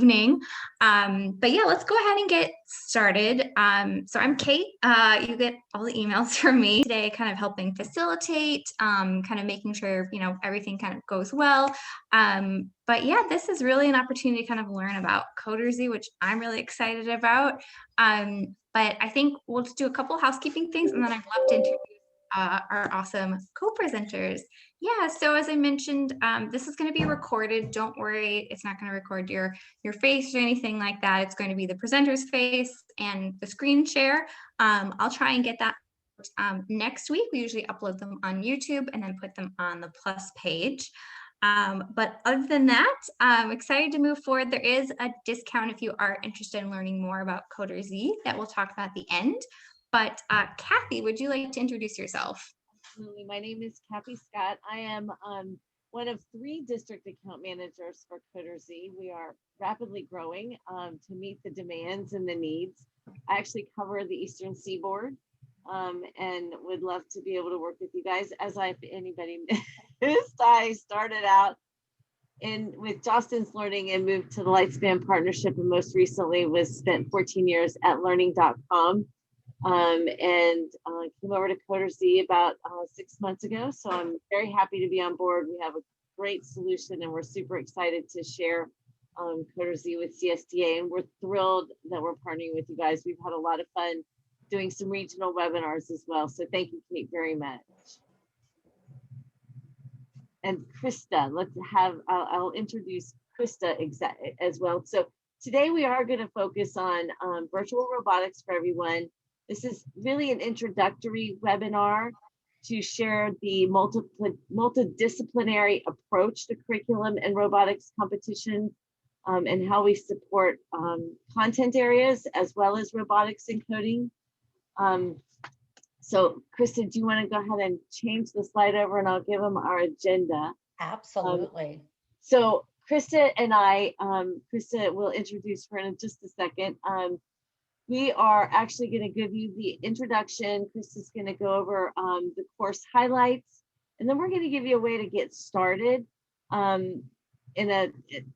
evening. But yeah, let's go ahead and get started. So I'm Kate. You get all the emails from me today, kind of helping facilitate, kind of making sure, everything kind of goes well. But yeah, this is really an opportunity to kind of learn about Coderz, which I'm really excited about. But I think we'll just do a couple housekeeping things, and then I'd love to introduce our awesome co-presenters. Yeah, so as I mentioned, this is going to be recorded. Don't worry, it's not going to record your face or anything like that. It's going to be the presenter's face and the screen share. I'll try and get that next week. We usually upload them on YouTube and then put them on the Plus page. But other than that, I'm excited to move forward. There is a discount if you are interested in learning more about Coderz that we'll talk about at the end. But Kathy, would you like to introduce yourself? Absolutely. My name is Kathy Scott. I am one of 3 district account managers for Coderz. We are rapidly growing to meet the demands and the needs. I actually cover the Eastern Seaboard and would love to be able to work with you guys. As anybody missed, I started out with Jostens Learning and moved to the Lightspan Partnership, and most recently was spent 14 years at learning.com. And came over to Coderz about 6 months ago. So I'm very happy to be on board. We have a great solution and we're super excited to share Coderz with CSTA. And we're thrilled that we're partnering with you guys. We've had a lot of fun doing some regional webinars as well. So thank you, Kate, very much. And Krista, I'll introduce Krista as well. So today we are going to focus on virtual robotics for everyone. This is really an introductory webinar to share the multidisciplinary approach to curriculum and robotics competition and how we support content areas as well as robotics and coding. So Krista, do you want to go ahead and change the slide over and I'll give them our agenda? Absolutely. So Krista and I, Krista will introduce her in just a second. We are actually going to give you the introduction. Krista's going to go over the course highlights, and then we're going to give you a way to get started in a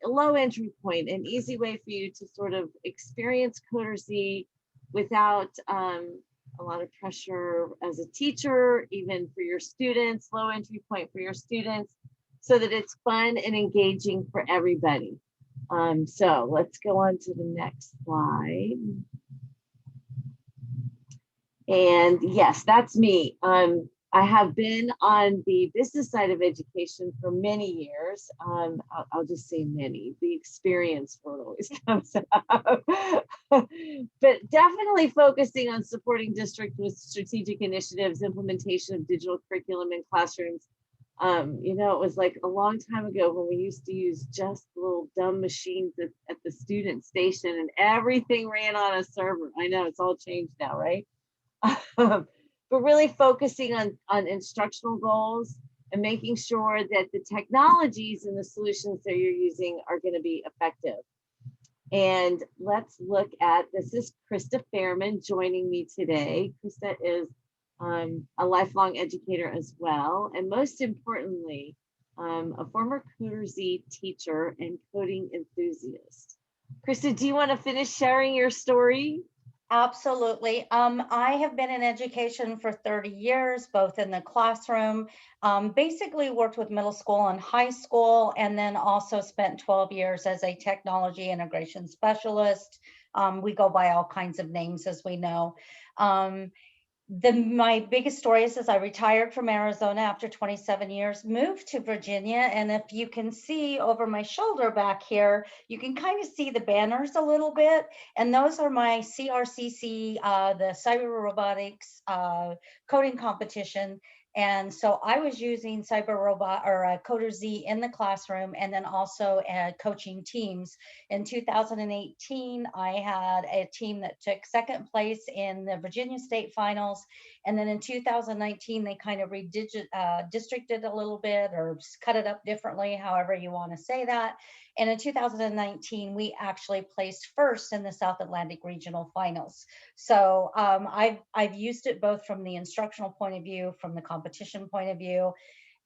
low entry point, an easy way for you to sort of experience Coderz without a lot of pressure as a teacher, even for your students, low entry point for your students, so that it's fun and engaging for everybody. So let's go on to the next slide. And yes, that's me. I have been on the business side of education for many years. I'll just say many. The experience word always comes up. But definitely focusing on supporting districts with strategic initiatives, implementation of digital curriculum in classrooms. It was like a long time ago when we used to use just little dumb machines at the student station and everything ran on a server. I know it's all changed now, right? But really focusing on instructional goals and making sure that the technologies and the solutions that you're using are going to be effective. And let's look at, this is Krista Fairman joining me today. Krista is a lifelong educator as well. And most importantly, a former Coderz teacher and coding enthusiast. Krista, do you want to finish sharing your story? Absolutely. I have been in education for 30 years, both in the classroom, basically worked with middle school and high school, and then also spent 12 years as a technology integration specialist. We go by all kinds of names, as we know. My biggest story is I retired from Arizona after 27 years, moved to Virginia, and if you can see over my shoulder back here, you can kind of see the banners a little bit, and those are my CRCC, the Cyber Robotics coding competition. And so I was using Coderz in the classroom and then also coaching teams. In 2018, I had a team that took second place in the Virginia State Finals. And then in 2019, they kind of districted a little bit or cut it up differently, however you want to say that. And in 2019, we actually placed first in the South Atlantic Regional Finals. So I've used it both from the instructional point of view, from the competition point of view,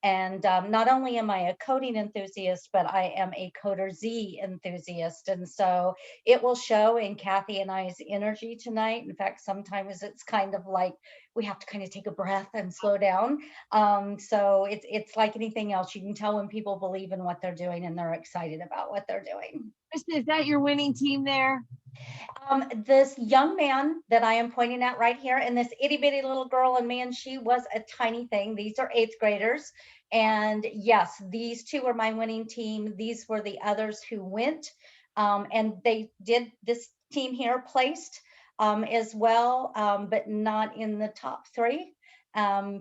And not only am I a coding enthusiast, but I am a Coderz enthusiast. And so it will show in Kathy and I's energy tonight. In fact, sometimes it's kind of like we have to kind of take a breath and slow down. So it's like anything else. You can tell when people believe in what they're doing and they're excited about what they're doing. Kristen, is that your winning team there? This young man that I am pointing at right here, and this itty bitty little girl, and man, she was a tiny thing. These are 8th graders. And yes, these two are my winning team. These were the others who went. And they did, this team here placed as well, but not in the top 3.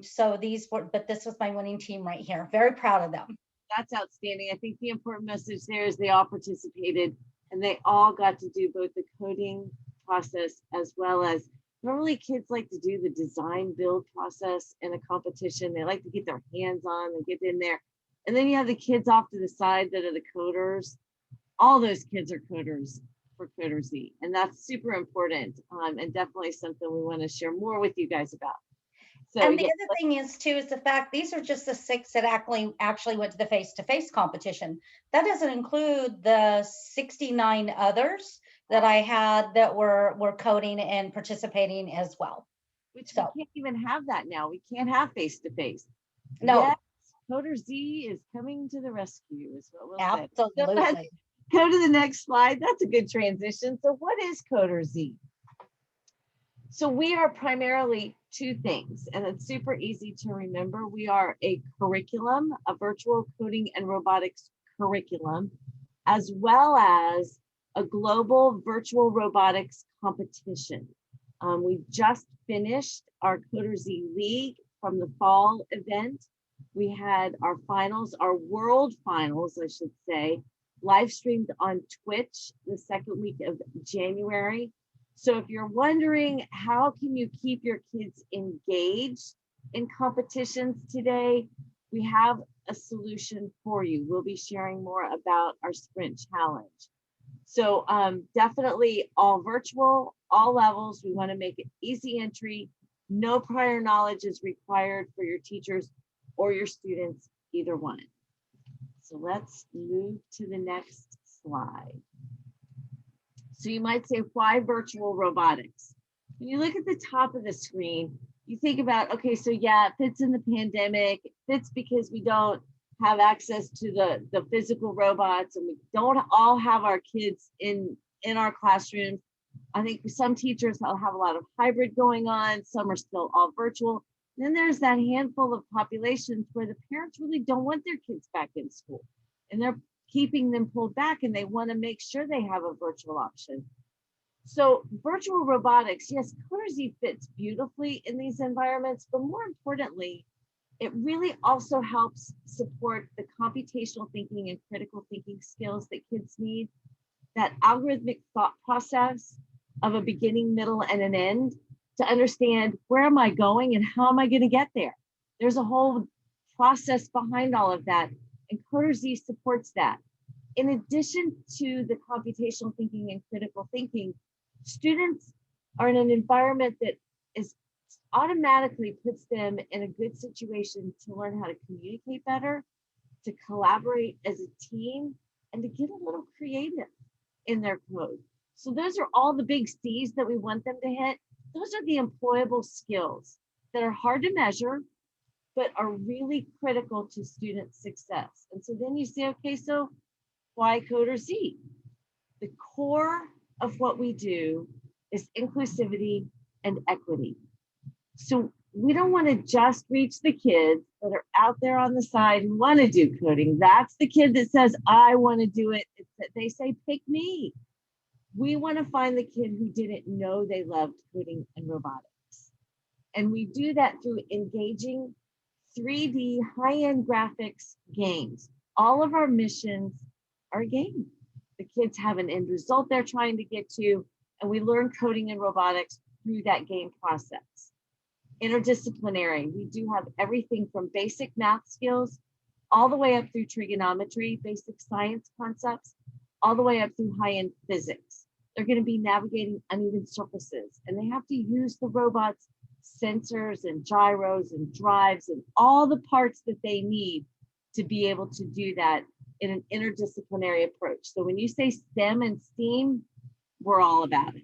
So these were, but this was my winning team right here. Very proud of them. That's outstanding. I think the important message there is they all participated and they all got to do both the coding process as well as, normally kids like to do the design build process in a competition. They like to get their hands on and get in there. And then you have the kids off to the side that are the coders. All those kids are coders for Coderz. And that's super important, and definitely something we want to share more with you guys about. So, and the other thing is too, is the fact these are just the 6 that actually went to the face-to-face competition. That doesn't include the 69 others that I had that were coding and participating as well. Which we can't even have that now. We can't have face-to-face. No. Yes, Coderz is coming to the rescue is what we'll say. Absolutely. So let's go to the next slide. That's a good transition. So what is Coderz? So we are primarily 2 things, and it's super easy to remember. We are a curriculum, a virtual coding and robotics curriculum, as well as a global virtual robotics competition. We just finished our Coderz League from the fall event. We had our finals, our world finals, I should say, live streamed on Twitch the 2nd week of January. So if you're wondering, how can you keep your kids engaged in competitions today, we have a solution for you. We'll be sharing more about our sprint challenge. So definitely all virtual, all levels. We want to make it easy entry. No prior knowledge is required for your teachers or your students, either one. So let's move to the next slide. So you might say, why virtual robotics? When you look at the top of the screen, you think about, okay, so yeah, it fits in the pandemic. It fits because we don't have access to the physical robots, and we don't all have our kids in our classrooms. I think some teachers will have a lot of hybrid going on. Some are still all virtual. And then there's that handful of populations where the parents really don't want their kids back in school, and they're keeping them pulled back, and they want to make sure they have a virtual option. So virtual robotics, yes, Coderz fits beautifully in these environments, but more importantly, it really also helps support the computational thinking and critical thinking skills that kids need, that algorithmic thought process of a beginning, middle, and an end to understand, where am I going and how am I going to get there? There's a whole process behind all of that, and Coderz supports that. In addition to the computational thinking and critical thinking, students are in an environment that is automatically puts them in a good situation to learn how to communicate better, to collaborate as a team, and to get a little creative in their code. So those are all the big C's that we want them to hit. Those are the employable skills that are hard to measure, but are really critical to student success. And so then you say, okay, so why Coderz? The core of what we do is inclusivity and equity. So we don't want to just reach the kids that are out there on the side who want to do coding. That's the kid that says, I want to do it. It's that they say, pick me. We want to find the kid who didn't know they loved coding and robotics. And we do that through engaging 3D high-end graphics games. All of our missions are games. The kids have an end result they're trying to get to, and we learn coding and robotics through that game process. Interdisciplinary, we do have everything from basic math skills all the way up through trigonometry, basic science concepts, all the way up through high-end physics. They're going to be navigating uneven surfaces, and they have to use the robots sensors and gyros and drives and all the parts that they need to be able to do that in an interdisciplinary approach. So when you say STEM and STEAM, we're all about it.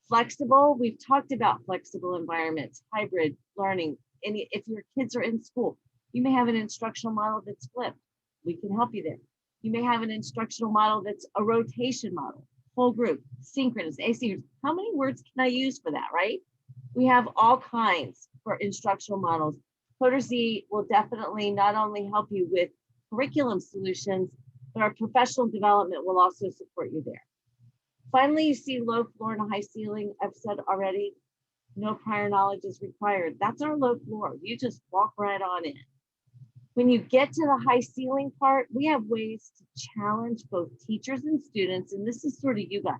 Flexible, we've talked about flexible environments, hybrid learning. And if your kids are in school, you may have an instructional model that's flipped. We can help you there. You may have an instructional model that's a rotation model, whole group, synchronous, asynchronous. How many words can I use for that, right? We have all kinds for instructional models. Coderz will definitely not only help you with curriculum solutions, but our professional development will also support you there. Finally, you see low floor and a high ceiling. I've said already, no prior knowledge is required. That's our low floor. You just walk right on in. When you get to the high ceiling part, we have ways to challenge both teachers and students. And this is sort of you guys.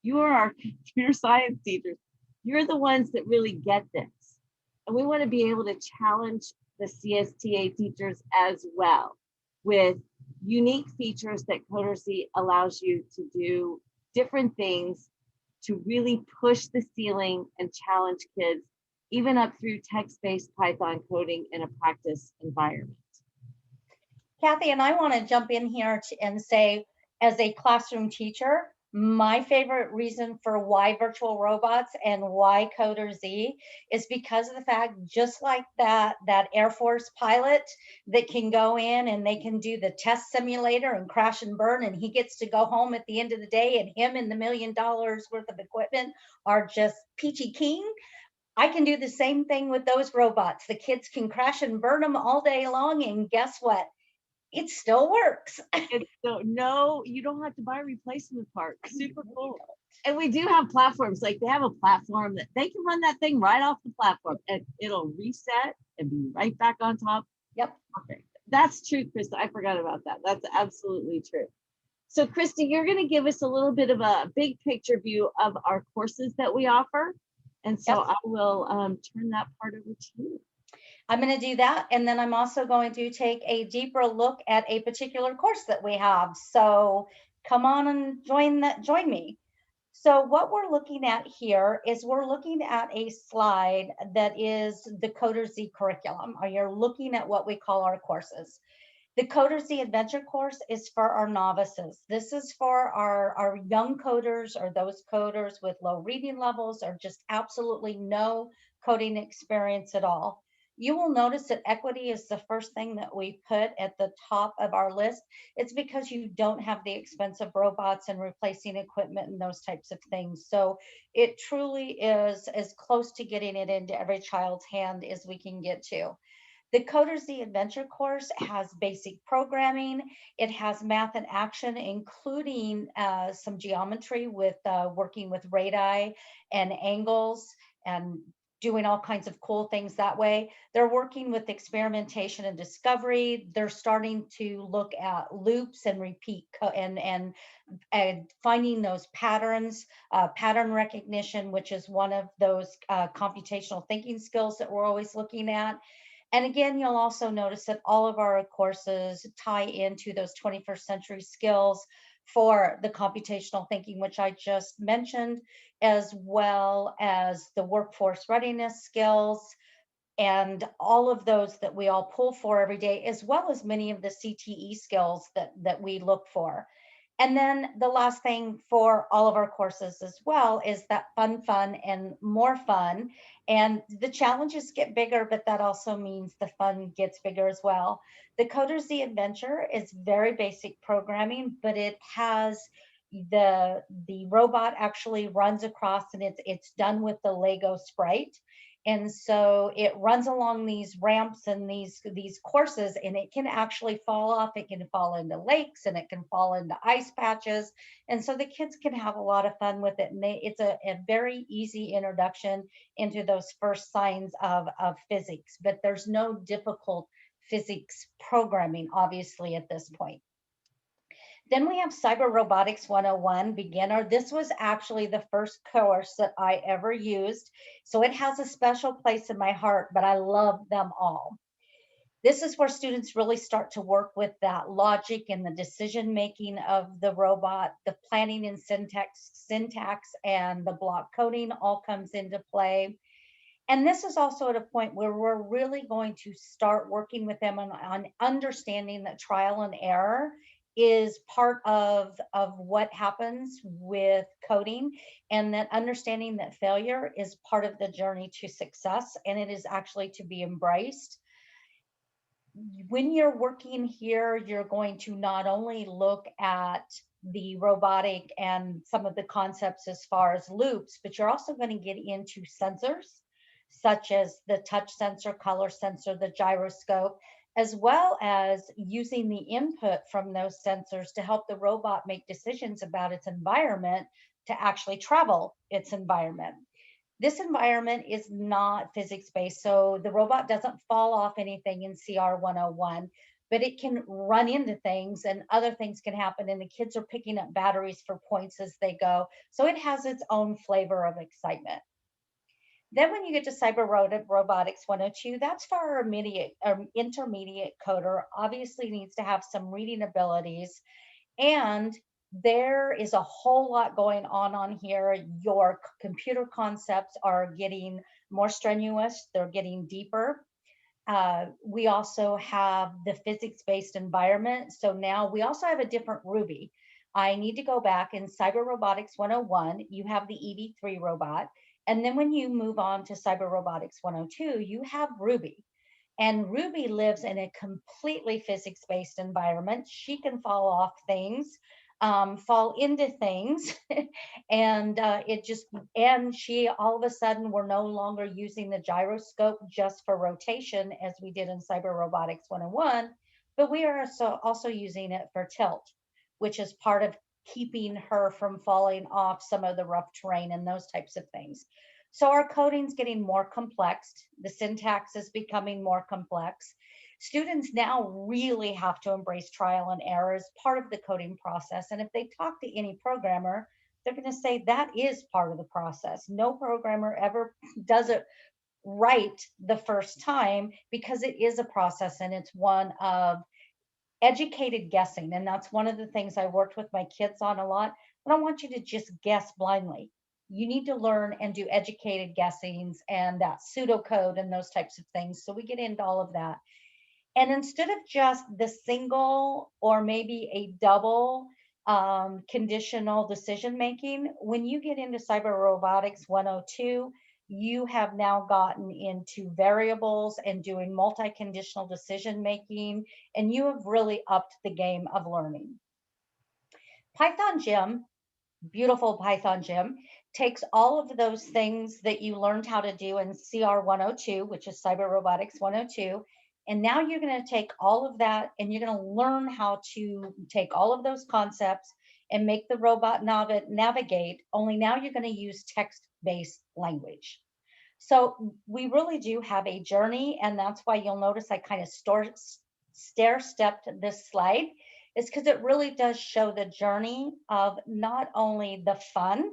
You are our computer science teachers. You're the ones that really get this. And we want to be able to challenge the CSTA teachers as well with unique features that Coderz allows you to do different things to really push the ceiling and challenge kids, even up through text-based Python coding in a practice environment. Kathy, and I want to jump in here and say, as a classroom teacher, my favorite reason for why virtual robots and why Coderz is because of the fact, just like that Air Force pilot that can go in and they can do the test simulator and crash and burn, and he gets to go home at the end of the day, and him and the $1 million worth of equipment are just peachy keen. I can do the same thing with those robots. The kids can crash and burn them all day long, and guess what? It still works. So no, you don't have to buy a replacement part. Super cool. And we do have platforms, like they have a platform that they can run that thing right off the platform and it'll reset and be right back on top. Yep. Okay. That's true, Krista. I forgot about that. That's absolutely true. So Krista, you're going to give us a little bit of a big picture view of our courses that we offer. And so Yep. I will turn that part over to you. I'm going to do that. And then I'm also going to take a deeper look at a particular course that we have. So come on and join me. So what we're looking at here is we're looking at a slide that is the Coderz curriculum, or you're looking at what we call our courses. The Coderz Adventure course is for our novices. This is for our young coders, or those coders with low reading levels or just absolutely no coding experience at all. You will notice that equity is the first thing that we put at the top of our list. It's because you don't have the expensive robots and replacing equipment and those types of things. So it truly is as close to getting it into every child's hand as we can get to. The Coderz Adventure course has basic programming. It has math and action, including some geometry with working with radii and angles and doing all kinds of cool things that way. They're working with experimentation and discovery. They're starting to look at loops and repeat and finding those patterns, pattern recognition, which is one of those computational thinking skills that we're always looking at. And again, you'll also notice that all of our courses tie into those 21st century skills for the computational thinking, which I just mentioned, as well as the workforce readiness skills and all of those that we all pull for every day, as well as many of the CTE skills that we look for. And then the last thing for all of our courses as well is that fun, and more fun. And the challenges get bigger, but that also means the fun gets bigger as well. The Coderz Adventure is very basic programming, but it has the robot actually runs across, and it's done with the Lego sprite. And so it runs along these ramps and these courses, and it can actually fall off. It can fall into lakes, and it can fall into ice patches. And so the kids can have a lot of fun with it. And it's a very easy introduction into those first signs of physics, but there's no difficult physics programming, obviously, at this point. Then we have Cyber Robotics 101 Beginner. This was actually the first course that I ever used. So it has a special place in my heart, but I love them all. This is where students really start to work with that logic and the decision making of the robot. The planning and syntax and the block coding all comes into play. And this is also at a point where we're really going to start working with them on understanding that trial and error is part of what happens with coding, and that understanding that failure is part of the journey to success, and it is actually to be embraced. When you're working here, you're going to not only look at the robotic and some of the concepts as far as loops, but you're also going to get into sensors such as the touch sensor, color sensor, the gyroscope, as well as using the input from those sensors to help the robot make decisions about its environment to actually travel its environment. This environment is not physics-based, so the robot doesn't fall off anything in CR 101, but it can run into things and other things can happen, and the kids are picking up batteries for points as they go. So it has its own flavor of excitement. Then when you get to Cyber Robotics 102, that's for our intermediate coder. Obviously needs to have some reading abilities, and there is a whole lot going on here. Your computer concepts are getting more strenuous, they're getting deeper. We also have the physics-based environment. So now we also have a different Ruby. I need to go back in Cyber Robotics 101, you have the Ev3 robot. And then when you move on to Cyber Robotics 102, you have Ruby. And Ruby lives in a completely physics-based environment. She can fall off things, fall into things, and she all of a sudden, we're no longer using the gyroscope just for rotation as we did in Cyber Robotics 101, but we are also using it for tilt, which is part of keeping her from falling off some of the rough terrain and those types of things. So our coding's getting more complex. The syntax is becoming more complex. Students now really have to embrace trial and error as part of the coding process. And if they talk to any programmer, they're going to say that is part of the process. No programmer ever does it right the first time, because it is a process and it's one of educated guessing. And that's one of the things I worked with my kids on a lot. I don't want you to just guess blindly. You need to learn and do educated guessings and that pseudocode and those types of things. So we get into all of that. And instead of just the single or maybe a double conditional decision making, when you get into Cyber Robotics 102, you have now gotten into variables and doing multi-conditional decision making, and you have really upped the game of learning. Python Gym, beautiful Python Gym, takes all of those things that you learned how to do in CR 102, which is Cyber Robotics 102, and now you're going to take all of that and you're going to learn how to take all of those concepts and make the robot navigate, only now you're going to use text-based language. So we really do have a journey, and that's why you'll notice I kind of stair-stepped this slide, is because it really does show the journey of not only the fun,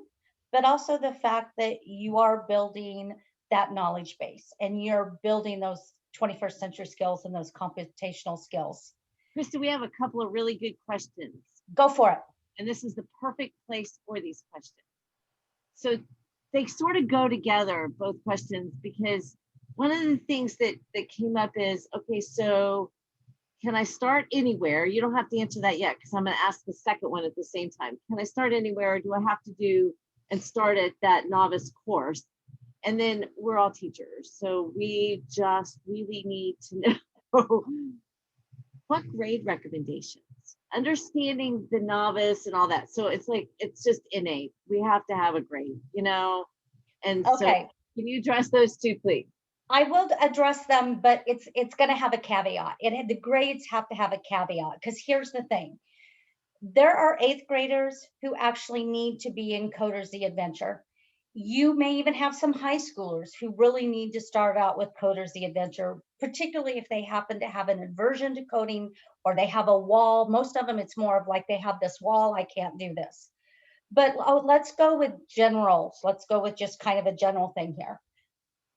but also the fact that you are building that knowledge base and you're building those 21st century skills and those computational skills. Krista, we have a couple of really good questions. Go for it. And this is the perfect place for these questions. So they sort of go together, both questions, because one of the things that came up is, okay, so can I start anywhere? You don't have to answer that yet, because I'm going to ask the second one at the same time. Can I start anywhere? Or do I have to do and start at that novice course? And then we're all teachers, so we just really need to know what grade recommendations, understanding the novice and all that. So it's like, it's just innate. We have to have a grade, you know? And okay. So can you address those two, please? I will address them, but it's going to have a caveat. The grades have to have a caveat, because here's the thing. There are 8th graders who actually need to be in Coderz the Adventure. You may even have some high schoolers who really need to start out with Coderz the Adventure, particularly if they happen to have an aversion to coding or they have a wall. Most of them, it's more of like they have this wall, I can't do this. But let's go with generals. Let's go with just kind of a general thing here.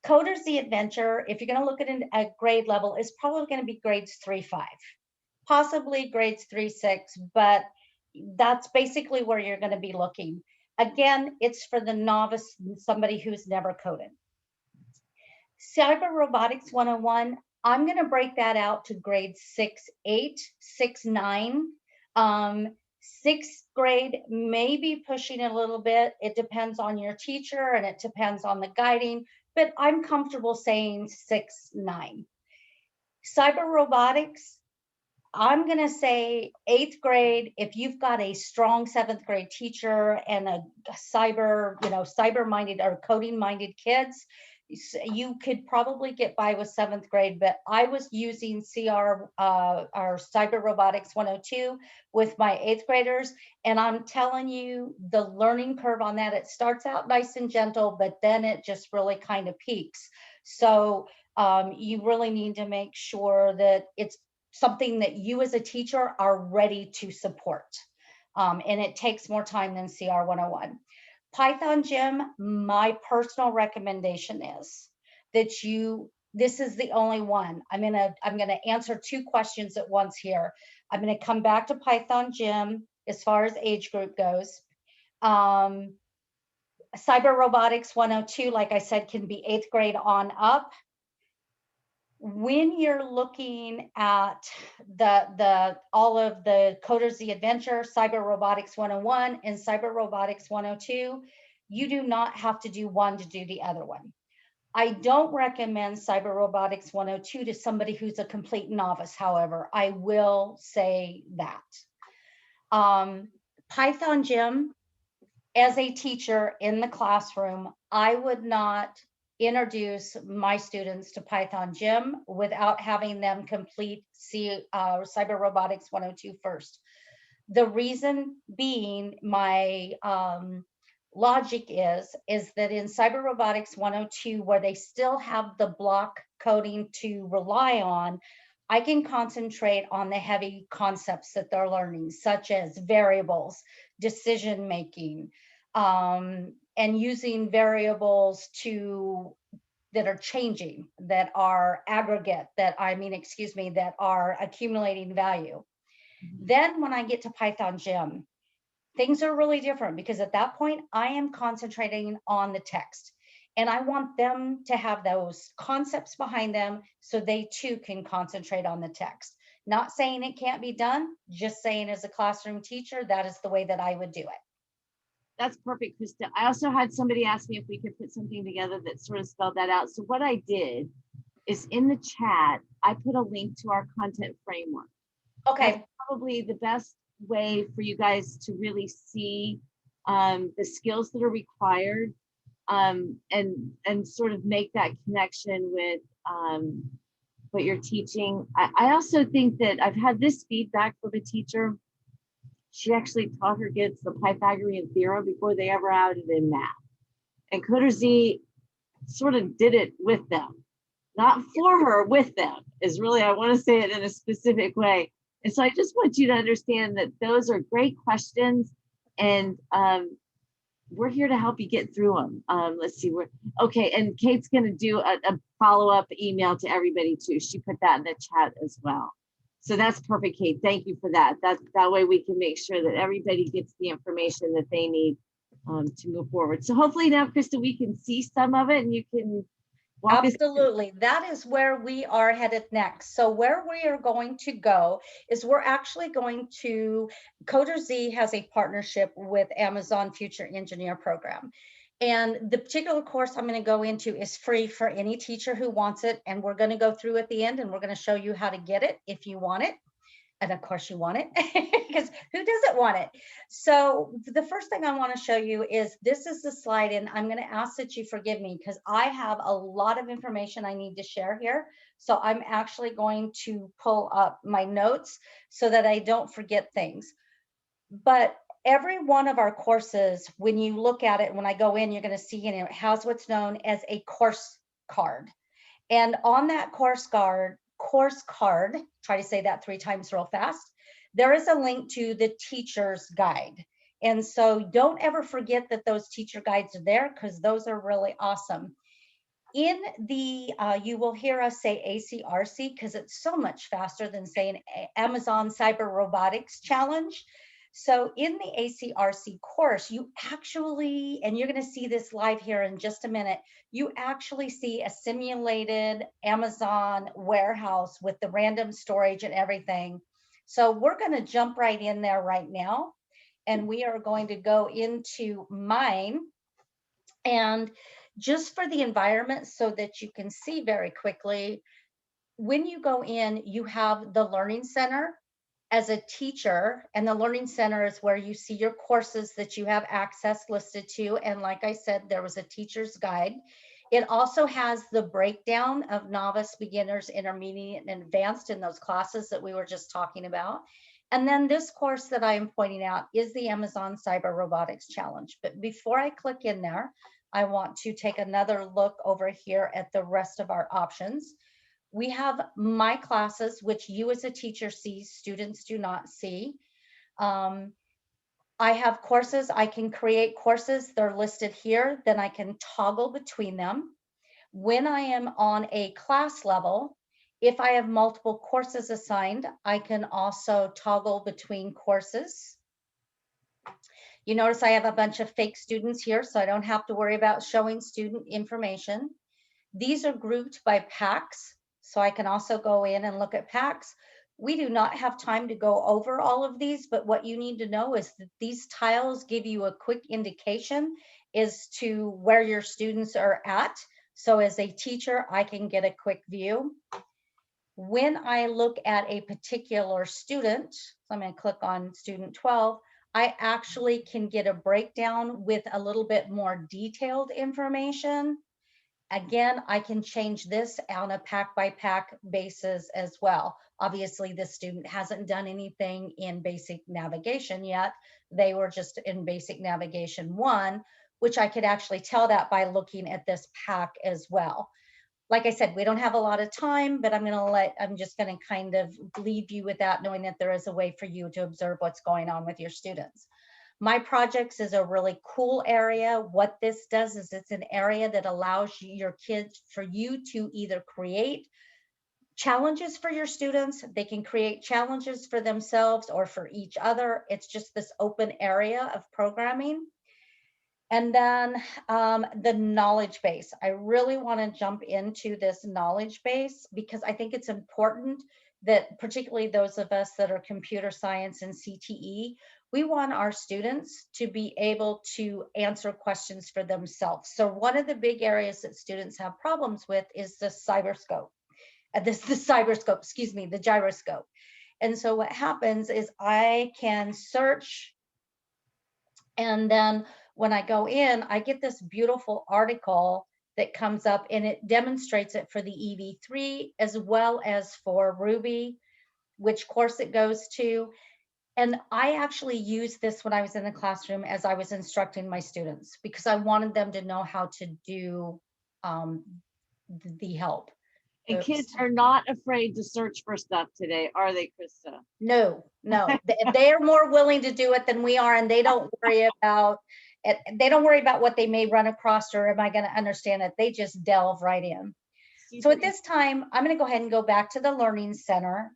Coderz the Adventure, if you're going to look at it at grade level, is probably going to be grades 3-5, possibly grades 3-6, but that's basically where you're going to be looking. Again, it's for the novice, somebody who's never coded. Cyber Robotics 101, I'm going to break that out to grades 6, 8, 6, 9. Sixth grade, maybe pushing it a little bit. It depends on your teacher and it depends on the guiding, but I'm comfortable saying 6, 9. Cyber robotics, I'm going to say 8th grade. If you've got a strong 7th grade teacher and a cyber, cyber minded or coding minded kids, you could probably get by with 7th grade, but I was using CR, our Cyber Robotics 102 with my 8th graders. And I'm telling you, the learning curve on that, it starts out nice and gentle, but then it just really kind of peaks. So you really need to make sure that it's something that you as a teacher are ready to support. And it takes more time than CR 101. Python Gym, my personal recommendation is that this is the only one. I'm gonna answer 2 questions at once here. I'm gonna come back to Python Gym as far as age group goes. Cyber Robotics 102, like I said, can be 8th grade on up. When you're looking at all of the Coderz the Adventure, Cyber Robotics 101 and Cyber Robotics 102, you do not have to do one to do the other one. I don't recommend Cyber Robotics 102 to somebody who's a complete novice, however, I will say that. Python Gym, as a teacher in the classroom, I would not introduce my students to Python Gym without having them complete Cyber Robotics 102 first. The reason being, my logic is that in Cyber Robotics 102, where they still have the block coding to rely on, I can concentrate on the heavy concepts that they're learning, such as variables, decision making, and using variables that are changing, that are aggregate, that are accumulating value. Then when I get to Python Gym, things are really different, because at that point I am concentrating on the text, and I want them to have those concepts behind them so they too can concentrate on the text. Not saying it can't be done, just saying as a classroom teacher, that is the way that I would do it. That's perfect, Krista. I also had somebody ask me if we could put something together that sort of spelled that out. So what I did is, in the chat, I put a link to our content framework. Okay. That's probably the best way for you guys to really see the skills that are required, and sort of make that connection with what you're teaching. I also think that I've had this feedback from a teacher. She actually taught her kids the Pythagorean theorem before they ever had it in math. And Coderz sort of did it with them, not for her, with them, is really, I want to say it in a specific way. And so I just want you to understand that those are great questions, and we're here to help you get through them. Let's see, okay, and Kate's going to do a follow-up email to everybody too. She put that in the chat as well. So that's perfect, Kate. Thank you for that. That way we can make sure that everybody gets the information that they need to move forward. So hopefully now, Krista, we can see some of it and you can walk us through. Absolutely. That is where we are headed next. So where we are going to go is we're actually going to, Coderz has a partnership with Amazon Future Engineer Program. And the particular course I'm going to go into is free for any teacher who wants it. And we're going to go through at the end, and we're going to show you how to get it if you want it. And of course you want it, because who doesn't want it? So the first thing I want to show you is, this is the slide, and I'm going to ask that you forgive me because I have a lot of information I need to share here. So I'm actually going to pull up my notes so that I don't forget things. But every one of our courses, when you look at it, when I go in, you're going to see it has what's known as a course card. And on that course card, try to say that 3 times real fast, there is a link to the teacher's guide. And so don't ever forget that those teacher guides are there, because those are really awesome. In the, you will hear us say ACRC because it's so much faster than saying Amazon Cyber Robotics Challenge. So in the ACRC course, you actually, and you're going to see this live here in just a minute, you actually see a simulated Amazon warehouse with the random storage and everything. So we're going to jump right in there right now, and we are going to go into mine. And just for the environment so that you can see very quickly, when you go in, you have the Learning Center as a teacher, and the Learning Center is where you see your courses that you have access listed to. And like I said, there was a teacher's guide. It also has the breakdown of novice, beginners, intermediate, and advanced in those classes that we were just talking about. And then this course that I am pointing out is the Amazon Cyber Robotics Challenge. But before I click in there, I want to take another look over here at the rest of our options. We have my classes, which you as a teacher sees, students do not see. I have courses, I can create courses, they're listed here, then I can toggle between them. When I am on a class level, if I have multiple courses assigned, I can also toggle between courses. You notice I have a bunch of fake students here, so I don't have to worry about showing student information. These are grouped by packs. So I can also go in and look at packs. We do not have time to go over all of these, but what you need to know is that these tiles give you a quick indication as to where your students are at. So as a teacher, I can get a quick view. When I look at a particular student, so I'm going to click on student 12, I actually can get a breakdown with a little bit more detailed information. Again, I can change this on a pack by pack basis as well. Obviously, this student hasn't done anything in basic navigation yet. They were just in basic navigation 1, which I could actually tell that by looking at this pack as well. Like I said, we don't have a lot of time, but I'm just going to kind of leave you with that, knowing that there is a way for you to observe what's going on with your students. My projects is a really cool area. What this does is it's an area that allows your kids, for you to either create challenges for your students, they can create challenges for themselves or for each other. It's just this open area of programming. And then the knowledge base. I really want to jump into this knowledge base because I think it's important that particularly those of us that are computer science and CTE, we want our students to be able to answer questions for themselves. So one of the big areas that students have problems with is the cyberscope. The gyroscope. And so what happens is I can search, and then when I go in, I get this beautiful article that comes up, and it demonstrates it for the Ev3 as well as for Ruby, which course it goes to. And I actually used this when I was in the classroom as I was instructing my students because I wanted them to know how to do the help. And kids are not afraid to search for stuff today, are they, Krista? No. They are more willing to do it than we are, and they don't worry about it. They don't worry about what they may run across or am I going to understand it. They just delve right in. So at this time, I'm going to go ahead and go back to the Learning Center.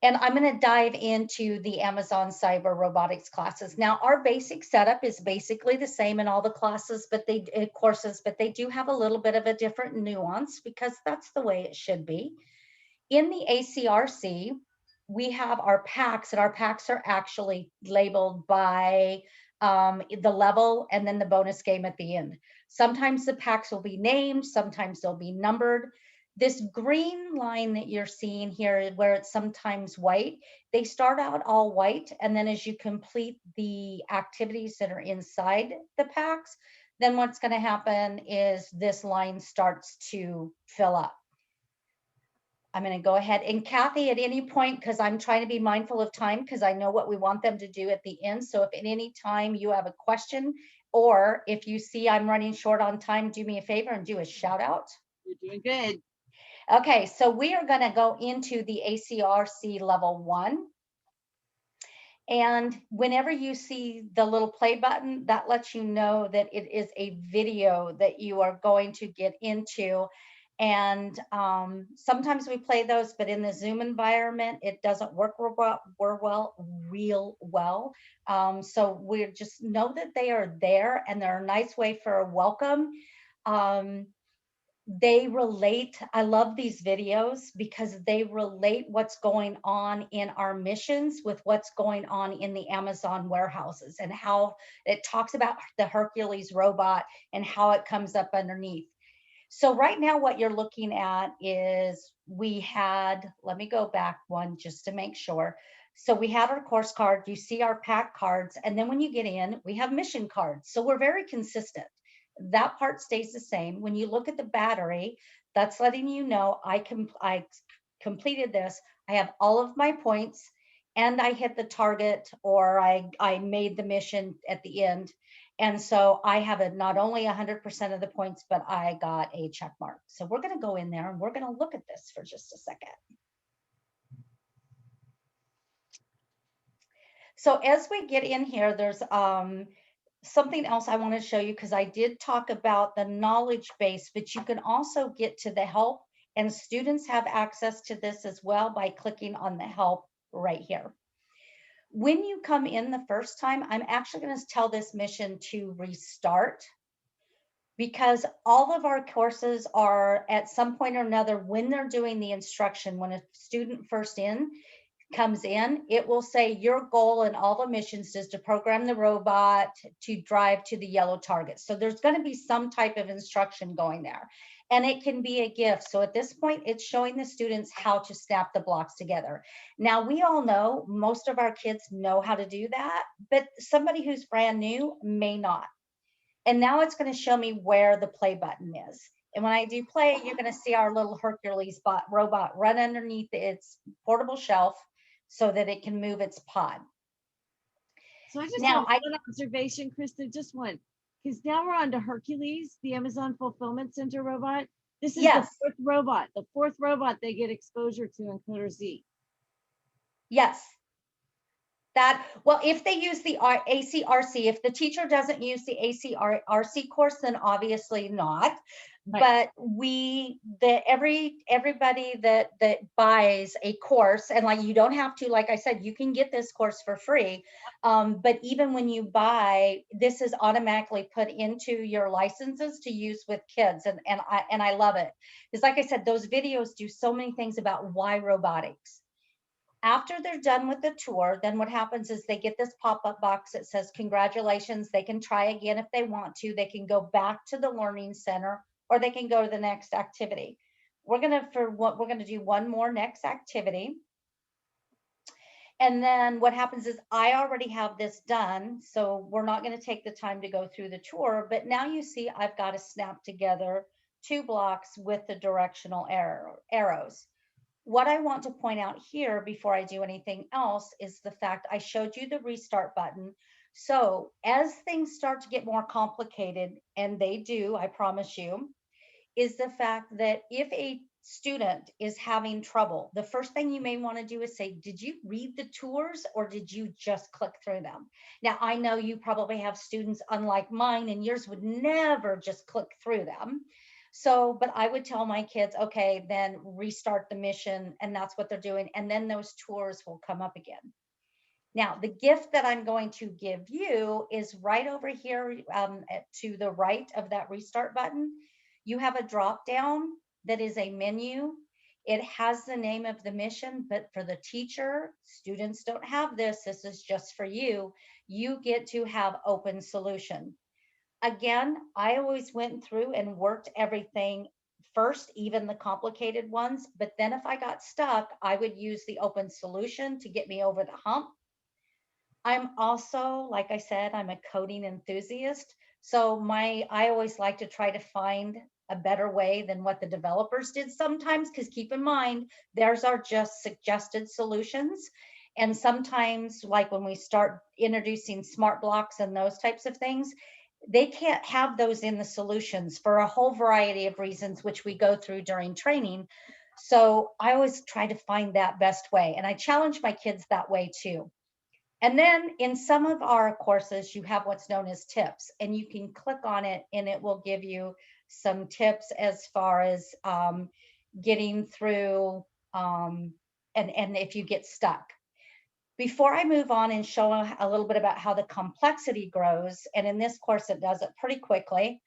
And I'm going to dive into the Amazon Cyber Robotics classes. Now, our basic setup is basically the same in all the classes, but courses, but they do have a little bit of a different nuance because that's the way it should be. In the ACRC, we have our packs, and our packs are actually labeled by the level and then the bonus game at the end. Sometimes the packs will be named, sometimes they'll be numbered. This green line that you're seeing here, where it's sometimes white, they start out all white, and then as you complete the activities that are inside the packs, then what's going to happen is this line starts to fill up. I'm going to go ahead, and Kathy, at any point, because I'm trying to be mindful of time because I know what we want them to do at the end. So if at any time you have a question, or if you see I'm running short on time, do me a favor and do a shout out. You're doing good. Okay, so we are going to go into the ACRC level 1. And whenever you see the little play button, that lets you know that it is a video that you are going to get into. And sometimes we play those, but in the Zoom environment, it doesn't work real well. So we just know that they are there, and they're a nice way for a welcome. They relate. I love these videos because they relate what's going on in our missions with what's going on in the Amazon warehouses, and how it talks about the Hercules robot and how it comes up underneath. So right now what you're looking at is we had, let me go back one just to make sure. So we had our course card, you see our pack cards, and then when you get in, we have mission cards. So we're very consistent. That part stays the same. When you look at the battery, that's letting you know I completed this. I have all of my points, and I hit the target, or I made the mission at the end. And so I have not only 100% of the points, but I got a check mark. So we're going to go in there and we're going to look at this for just a second. So as we get in here, there's something else I want to show you, because I did talk about the knowledge base, but you can also get to the help, and students have access to this as well by clicking on the help right here. When you come in the first time, I'm actually going to tell this mission to restart, because all of our courses are at some point or another, when they're doing the instruction, when a student first comes in, it will say your goal in all the missions is to program the robot to drive to the yellow target. So there's going to be some type of instruction going there, and it can be a gift. So at this point, it's showing the students how to snap the blocks together. Now, we all know most of our kids know how to do that, but somebody who's brand new may not. And now it's going to show me where the play button is. And when I do play, you're going to see our little Hercules robot run underneath its portable shelf so that it can move its pod. So I just Now, have one observation, Krista, just one, because now we're on to Hercules, the Amazon Fulfillment Center robot. This is yes, the fourth robot they get exposure to in Coderz. yes. That, well, if they use the ACRC, if the teacher doesn't use the ACRC course, then obviously not. Right. But everybody that buys a course, and like, you don't have to, like I said, you can get this course for free. But even when you buy, this is automatically put into your licenses to use with kids, and I love it. Because like I said, those videos do so many things about why robotics. After they're done with the tour, then what happens is they get this pop-up box that says, congratulations, they can try again if they want to. They can go back to the Learning Center, or they can go to the next activity. We're gonna do one more next activity. And then what happens is I already have this done, so we're not gonna take the time to go through the tour, but now you see I've got to snap together 2 blocks with the directional arrows. What I want to point out here before I do anything else is the fact I showed you the restart button. So as things start to get more complicated, and they do, I promise you, is the fact that if a student is having trouble, the first thing you may want to do is say, did you read the tours, or did you just click through them? Now, I know you probably have students unlike mine, and yours would never just click through them. So, but I would tell my kids, okay, then restart the mission, and that's what they're doing. And then those tours will come up again. Now, the gift that I'm going to give you is right over here to the right of that restart button. You have a drop down that is a menu. It has the name of the mission, but for the teacher, students don't have this. This is just for you. You get to have open solution. Again, I always went through and worked everything first, even the complicated ones. But then if I got stuck, I would use the open solution to get me over the hump. I'm also, like I said, I'm a coding enthusiast. So I always like to try to find a better way than what the developers did sometimes, because keep in mind, theirs are just suggested solutions. And sometimes, like when we start introducing smart blocks and those types of things, they can't have those in the solutions for a whole variety of reasons, which we go through during training. So I always try to find that best way. And I challenge my kids that way too. And then in some of our courses, you have what's known as tips, and you can click on it and it will give you some tips as far as getting through and if you get stuck. Before I move on and show a little bit about how the complexity grows, and in this course it does it pretty quickly,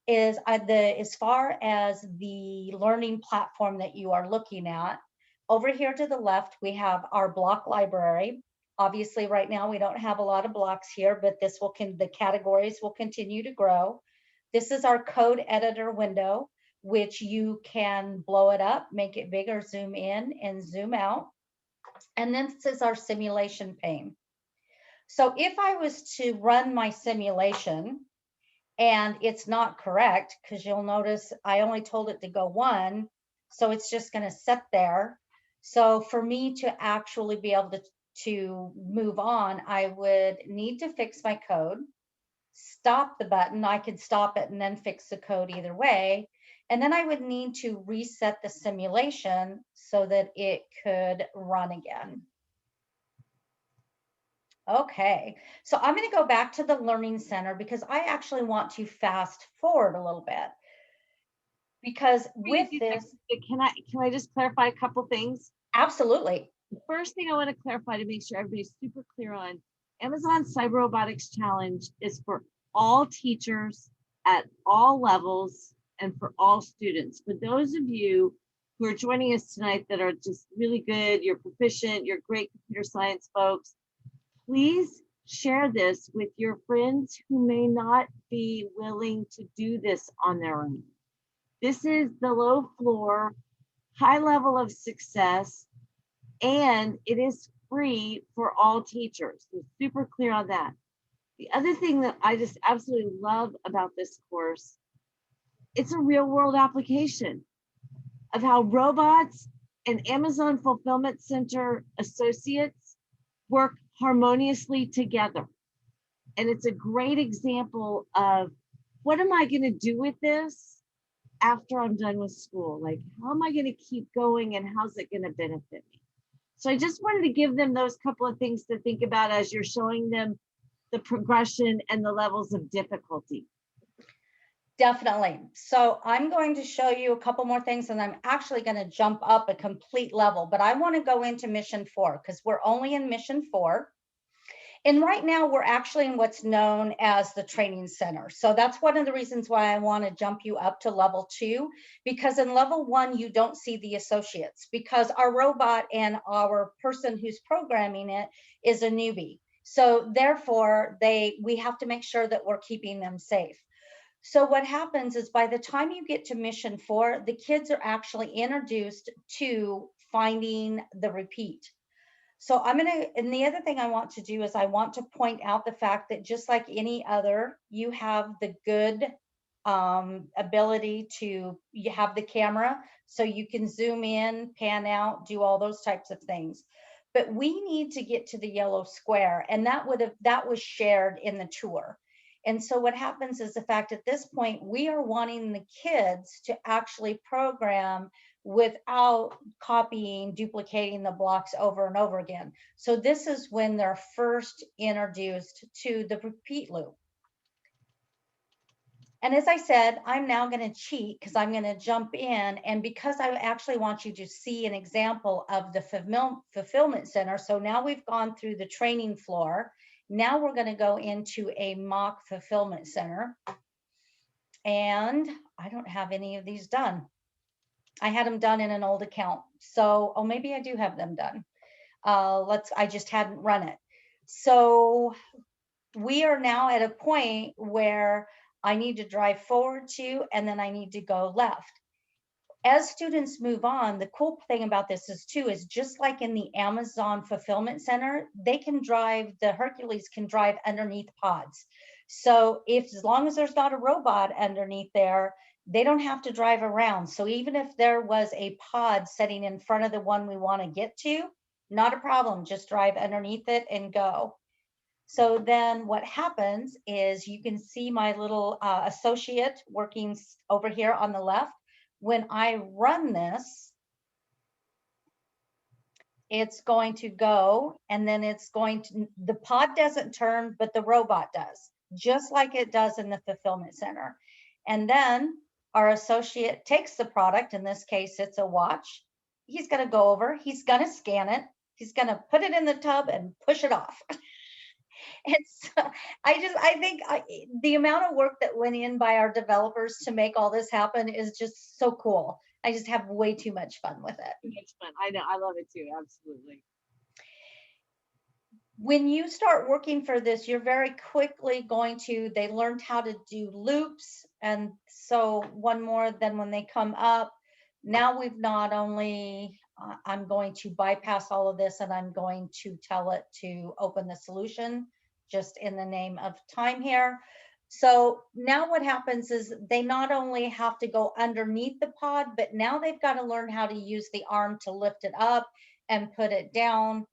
is as far as the learning platform that you are looking at, over here to the left, we have our block library. Obviously, right now we don't have a lot of blocks here, but the categories will continue to grow. This is our code editor window, which you can blow it up, make it bigger, zoom in and zoom out. And then this is our simulation pane. So if I was to run my simulation, and it's not correct, because you'll notice I only told it to go 1, so it's just going to sit there. So for me to actually be able to move on, I would need to fix my code, stop the button. I could stop it and then fix the code either way. And then I would need to reset the simulation so that it could run again. Okay, so I'm going to go back to the Learning Center because I actually want to fast forward a little bit. Because with this, can I just clarify a couple things? Absolutely. The first thing I want to clarify to make sure everybody's super clear on, Amazon Cyber Robotics Challenge is for all teachers at all levels and for all students. For those of you who are joining us tonight that are just really good, you're proficient, you're great computer science folks, please share this with your friends who may not be willing to do this on their own. This is the low floor, high level of success, and it is free for all teachers. So super clear on that. The other thing that I just absolutely love about this course, it's a real world application of how robots and Amazon Fulfillment Center associates work harmoniously together. And it's a great example of what am I going to do with this after I'm done with school? Like, how am I going to keep going and how's it going to benefit me? So I just wanted to give them those couple of things to think about as you're showing them the progression and the levels of difficulty. Definitely. So I'm going to show you a couple more things and I'm actually going to jump up a complete level, but I want to go into mission 4 because we're only in mission 4. And right now we're actually in what's known as the training center. So that's one of the reasons why I want to jump you up to level 2, because in level 1, you don't see the associates because our robot and our person who's programming it is a newbie. So therefore we have to make sure that we're keeping them safe. So what happens is by the time you get to mission 4, the kids are actually introduced to finding the repeat. So and the other thing I want to do is I want to point out the fact that just like any other, you have the good ability you have the camera, so you can zoom in, pan out, do all those types of things. But we need to get to the yellow square, and that was shared in the tour. And so what happens is the fact at this point, we are wanting the kids to actually program without copying, duplicating the blocks over and over again. So this is when they're first introduced to the repeat loop. And as I said, I'm now going to cheat because I'm going to jump in. And because I actually want you to see an example of the fulfillment center. So now we've gone through the training floor. Now we're going to go into a mock fulfillment center. And I don't have any of these done. I had them done in an old account. So, oh, maybe I do have them done. I just hadn't run it. So we are now at a point where I need to drive forward to, and then I need to go left. As students move on, the cool thing about this is just like in the Amazon Fulfillment Center, the Hercules can drive underneath pods. So as long as there's not a robot underneath there, they don't have to drive around. So even if there was a pod sitting in front of the one we want to get to, not a problem, just drive underneath it and go. So then what happens is you can see my little associate working over here on the left. When I run this, it's going to go, and then the pod doesn't turn, but the robot does, just like it does in the fulfillment center. And then our associate takes the product, in this case, it's a watch. He's going to go over, he's going to scan it, he's going to put it in the tub and push it off. It's, I think the amount of work that went in by our developers to make all this happen is just so cool. I just have way too much fun with it. It's fun. I know. I love it too. Absolutely. When you start working for this, you're very quickly going to, they learned how to do loops. And so one more than when they come up, now we've not only, I'm going to bypass all of this and I'm going to tell it to open the solution just in the name of time here. So now what happens is they not only have to go underneath the pod, but now they've got to learn how to use the arm to lift it up and put it down.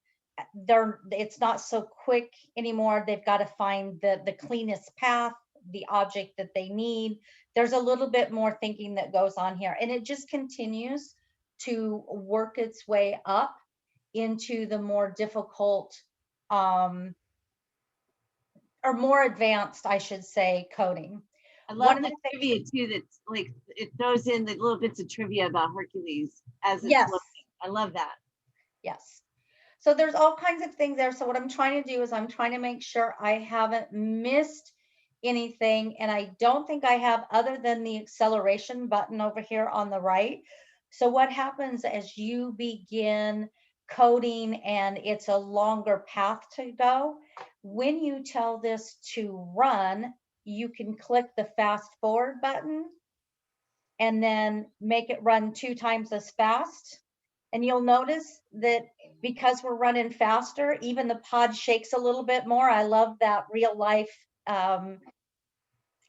It's not so quick anymore. They've got to find the cleanest path, the object that they need. There's a little bit more thinking that goes on here, and it just continues to work its way up into the more difficult or more advanced, I should say, coding. I love the trivia too. That's like, it throws in the little bits of trivia about Hercules as it's looking. I love that. Yes. So there's all kinds of things there. So what I'm trying to do is I'm trying to make sure I haven't missed anything. And I don't think I have, other than the acceleration button over here on the right. So what happens as you begin coding and it's a longer path to go, when you tell this to run, you can click the fast forward button and then make it run 2 times as fast. And you'll notice that because we're running faster, even the pod shakes a little bit more. I love that real life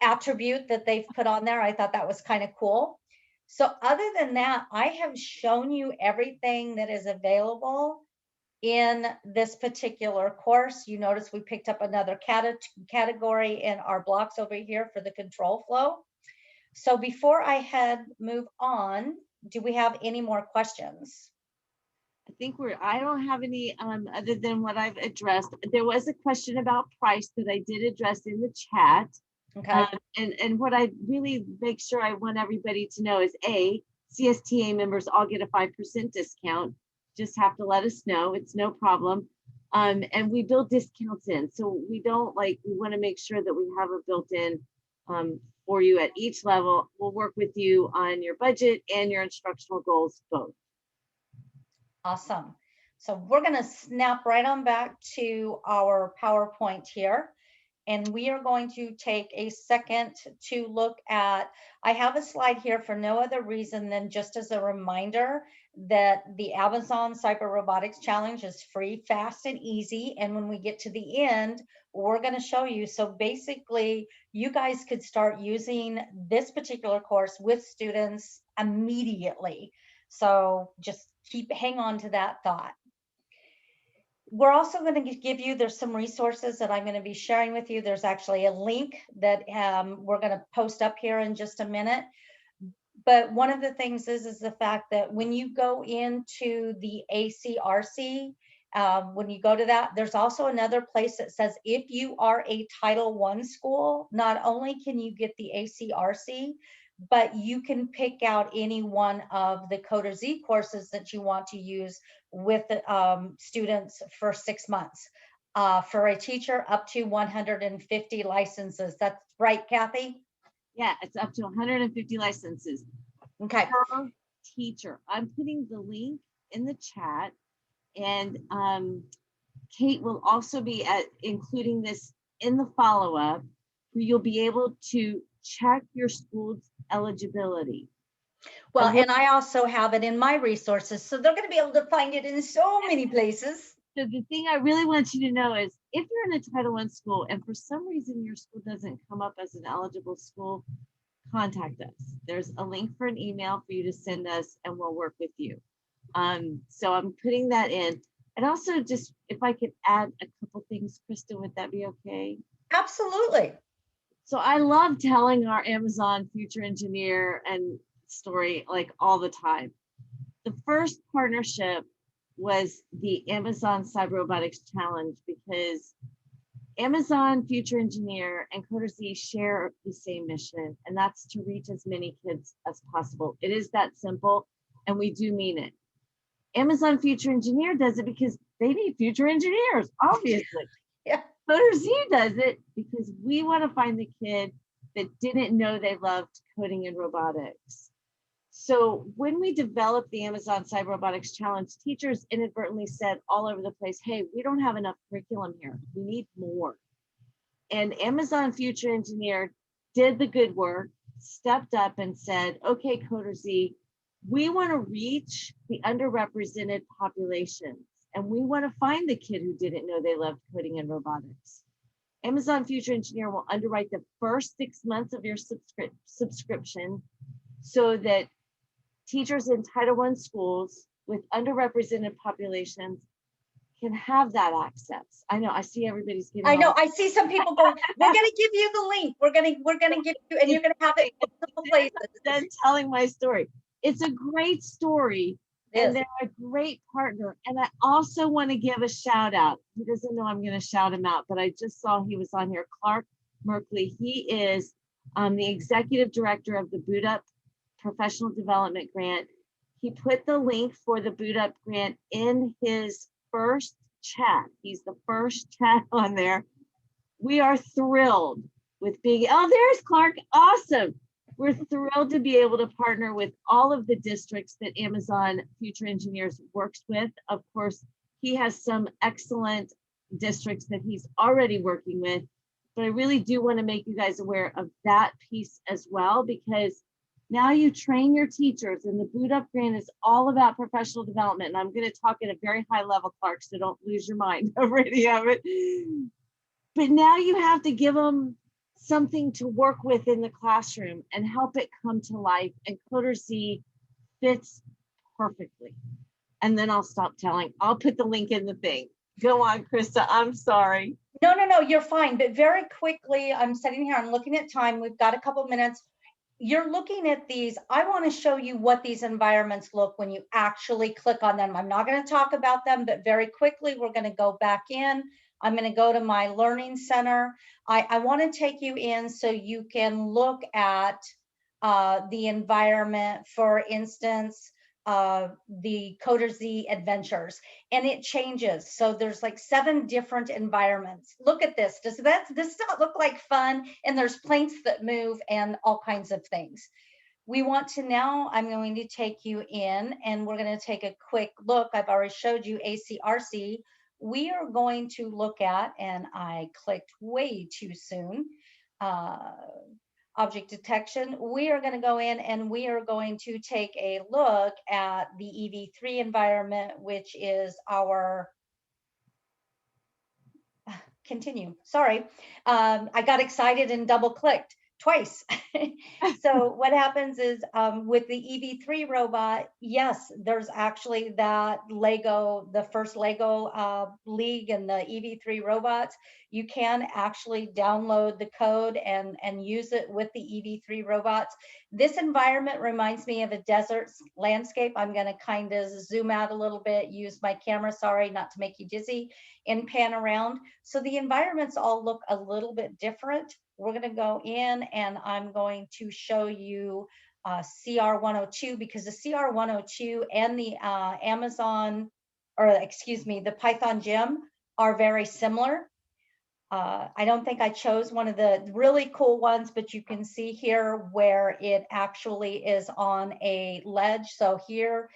attribute that they've put on there. I thought that was kind of cool. So other than that, I have shown you everything that is available in this particular course. You notice we picked up another category in our blocks over here for the control flow. So before I move on, do we have any more questions? I think I don't have any other than what I've addressed. There was a question about price that I did address in the chat. Okay. And what I really make sure I want everybody to know is CSTA members all get a 5% discount. Just have to let us know. It's no problem. And we build discounts in. So we want to make sure that we have a built-in for you at each level. We'll work with you on your budget and your instructional goals both. Awesome. So we're going to snap right on back to our PowerPoint here. And we are going to take a second to look at, I have a slide here for no other reason than just as a reminder that the Amazon Cyber Robotics Challenge is free, fast, and easy. And when we get to the end, we're going to show you. So basically, you guys could start using this particular course with students immediately. So just hang on to that thought. We're also going to give you, there's some resources that I'm going to be sharing with you. There's actually a link that we're going to post up here in just a minute. But one of the things is the fact that when you go into the ACRC, when you go to that, there's also another place that says if you are a Title I school, not only can you get the ACRC, but you can pick out any one of the Coderz courses that you want to use with students for 6 months. For a teacher, up to 150 licenses. That's right, Kathy? Yeah, it's up to 150 licenses. Okay. Per teacher. I'm putting the link in the chat, and Kate will also be including this in the follow-up, where you'll be able to check your school's eligibility. Well, and I also have it in my resources, so they're going to be able to find it in so many places. So the thing I really want you to know is if you're in a Title I school and for some reason your school doesn't come up as an eligible school, contact us. There's a link for an email for you to send us and we'll work with you. So I'm putting that in. And also just, if I could add a couple things, Kristen, would that be okay? Absolutely. So I love telling our Amazon Future Engineer and story like all the time. The first partnership was the Amazon Cyber Robotics Challenge because Amazon Future Engineer and Coderz share the same mission, and that's to reach as many kids as possible. It is that simple, and we do mean it. Amazon Future Engineer does it because they need future engineers, obviously. Yeah. Coderz does it because we want to find the kid that didn't know they loved coding and robotics. So when we developed the Amazon Cyber Robotics Challenge, teachers inadvertently said all over the place, hey, we don't have enough curriculum here. We need more. And Amazon Future Engineer did the good work, stepped up and said, okay, Coderz, we want to reach the underrepresented populations, and we want to find the kid who didn't know they loved coding and robotics. Amazon Future Engineer will underwrite the first 6 months of your subscription so that teachers in Title I schools with underrepresented populations can have that access. I know, I see everybody's getting I know, I see some people going, we're gonna give you the link. We're gonna give you, and you're gonna have it in multiple places. Then telling my story. It's a great story, and they're a great partner. And I also want to give a shout out. He doesn't know I'm going to shout him out, but I just saw he was on here. Clark Merkley. He is the executive director of the Boot Up Professional Development Grant. He put the link for the Boot Up grant in his first chat. He's the first chat on there. We are thrilled with being, oh, there's Clark. Awesome. We're thrilled to be able to partner with all of the districts that Amazon Future Engineers works with. Of course, he has some excellent districts that he's already working with, but I really do want to make you guys aware of that piece as well, because now you train your teachers, and the Boot Up grant is all about professional development. And I'm going to talk at a very high level, Clark, so don't lose your mind over any of it. But now you have to give them something to work with in the classroom and help it come to life. And Coderz fits perfectly. And then I'll stop telling. I'll put the link in the thing. Go on, Krista. I'm sorry. No, you're fine. But very quickly, I'm sitting here, I'm looking at time. We've got a couple of minutes. You're looking at these. I want to show you what these environments look when you actually click on them. I'm not going to talk about them, but very quickly, we're going to go back in. I'm going to go to my learning center. I want to take you in so you can look at the environment, for instance, the Coderz adventures, and it changes. So there's like 7 different environments. Look at this. Does this not look like fun? And there's planes that move and all kinds of things. We want to now, I'm going to take you in, and we're going to take a quick look. I've already showed you ACRC. We are going to look at, and I clicked way too soon, object detection. We are going to go in and we are going to take a look at the Ev3 environment, which is our, continue, sorry. I got excited and double clicked twice. So what happens is with the Ev3 robot, yes, there's actually that Lego, the first Lego league and the Ev3 robots. You can actually download the code and use it with the Ev3 robots. This environment reminds me of a desert landscape. I'm going to kind of zoom out a little bit, use my camera, sorry, not to make you dizzy, and pan around. So the environments all look a little bit different. We're going to go in and I'm going to show you CR102, because the CR102 and the Amazon, or excuse me, the Python gym are very similar. I don't think I chose one of the really cool ones, but you can see here where it actually is on a ledge. So here,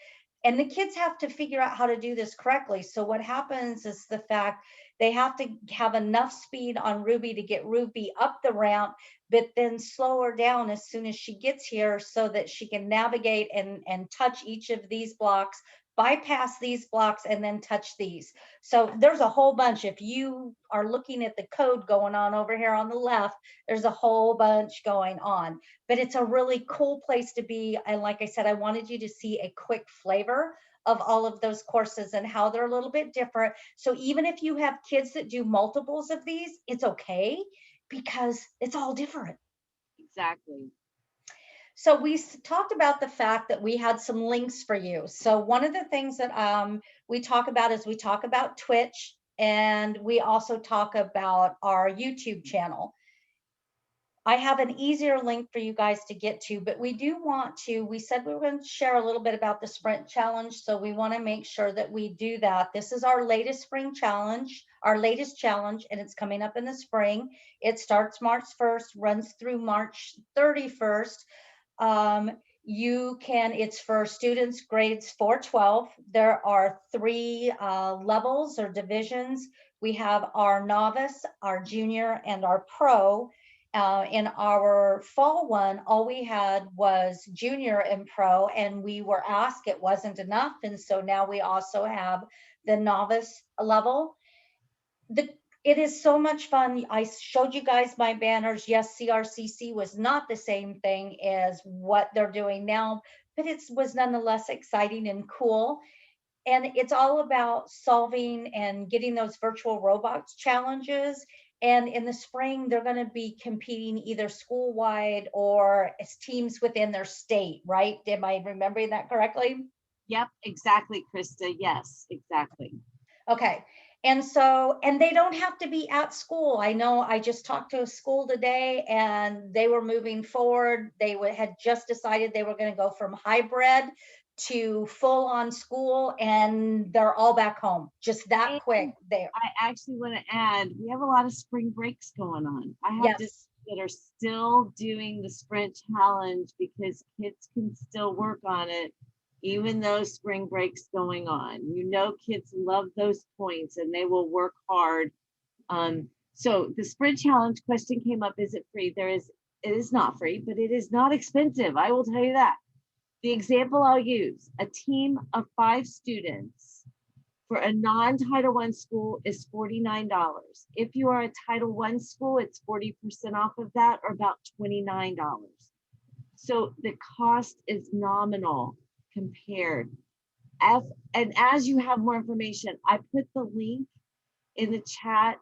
and the kids have to figure out how to do this correctly. So what happens is the fact they have to have enough speed on Ruby to get Ruby up the ramp, but then slow her down as soon as she gets here so that she can navigate and touch each of these blocks, bypass these blocks, and then touch these. So there's a whole bunch. If you are looking at the code going on over here on the left, there's a whole bunch going on, but it's a really cool place to be. And like I said, I wanted you to see a quick flavor of all of those courses and how they're a little bit different. So even if you have kids that do multiples of these, it's okay, because it's all different. Exactly. So we talked about the fact that we had some links for you. So one of the things that we talk about is we talk about Twitch and we also talk about our YouTube channel. I have an easier link for you guys to get to, but we said we were going to share a little bit about the Sprint Challenge, so we want to make sure that we do that. This is our latest spring challenge, our latest challenge, and it's coming up in the spring. It starts March 1st, runs through March 31st. It's for students grades 4-12. There are 3 levels or divisions. We have our novice, our junior, and our pro. In our fall one, all we had was junior and pro, and we were asked it wasn't enough. And so now we also have the novice level. It is so much fun. I showed you guys my banners. Yes, CRCC was not the same thing as what they're doing now, but it was nonetheless exciting and cool. And it's all about solving and getting those virtual robots challenges. And in the spring, they're going to be competing either school-wide or as teams within their state, right? Am I remembering that correctly? Yep, exactly, Krista. Yes, exactly. Okay. And they don't have to be at school. I know I just talked to a school today and they were moving forward. They had just decided they were going to go from hybrid to full on school, and they're all back home just that quick there. I actually want to add, we have a lot of spring breaks going on. I have Yes. that are still doing the Sprint Challenge because kids can still work on it even though spring break's going on. You know, kids love those points and they will work hard. So the Sprint Challenge question came up, is it free? It is not free, but it is not expensive. I will tell you that. The example I'll use, a team of 5 students for a non-Title I school is $49. If you are a Title I school, it's 40% off of that, or about $29. So the cost is nominal compared. And as you have more information, I put the link in the chat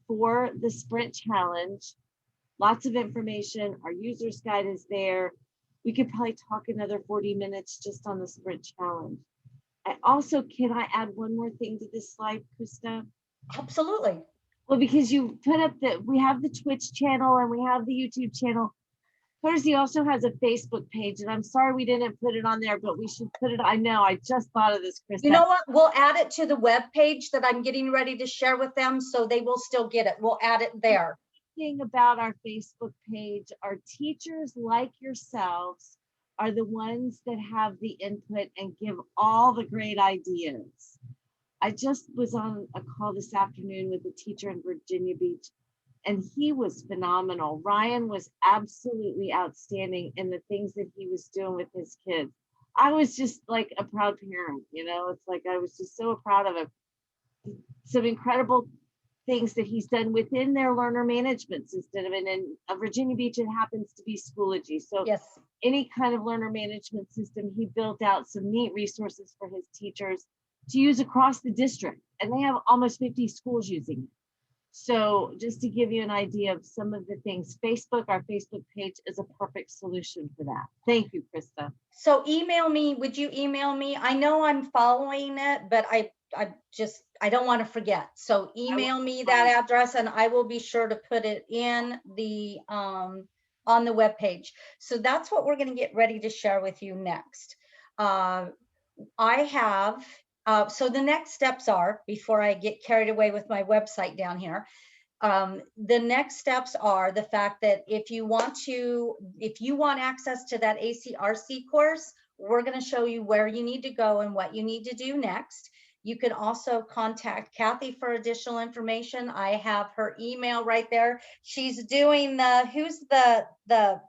for the Sprint Challenge. Lots of information. Our user's guide is there. We could probably talk another 40 minutes just on the Sprint Challenge. Can I add one more thing to this slide, Krista? Absolutely. Well, because you put up we have the Twitch channel and we have the YouTube channel. Coderz also has a Facebook page, and I'm sorry we didn't put it on there, but we should put it. I know, I just thought of this, Krista. You know what? We'll add it to the web page that I'm getting ready to share with them, so they will still get it. We'll add it there. Thing about our Facebook page, our teachers like yourselves are the ones that have the input and give all the great ideas. I just was on a call this afternoon with a teacher in Virginia Beach, and he was phenomenal. Ryan was absolutely outstanding in the things that he was doing with his kids. I was just like a proud parent, you know, it's like I was just so proud of him. Some incredible things that he's done within their learner management system. And in Virginia Beach, it happens to be Schoology. So yes, any kind of learner management system, he built out some neat resources for his teachers to use across the district. And they have almost 50 schools using it. So just to give you an idea of some of the things, our Facebook page is a perfect solution for that. Thank you, Krista. So email me, would you email me? I know I'm following it, but I don't want to forget. So email me that address and I will be sure to put it in the on the webpage. So that's what we're going to get ready to share with you next. So the next steps are, before I get carried away with my website down here, the next steps are the fact that if you want access to that ACRC course, we're going to show you where you need to go and what you need to do next. You can also contact Kathy for additional information. I have her email right there. She's doing who's the that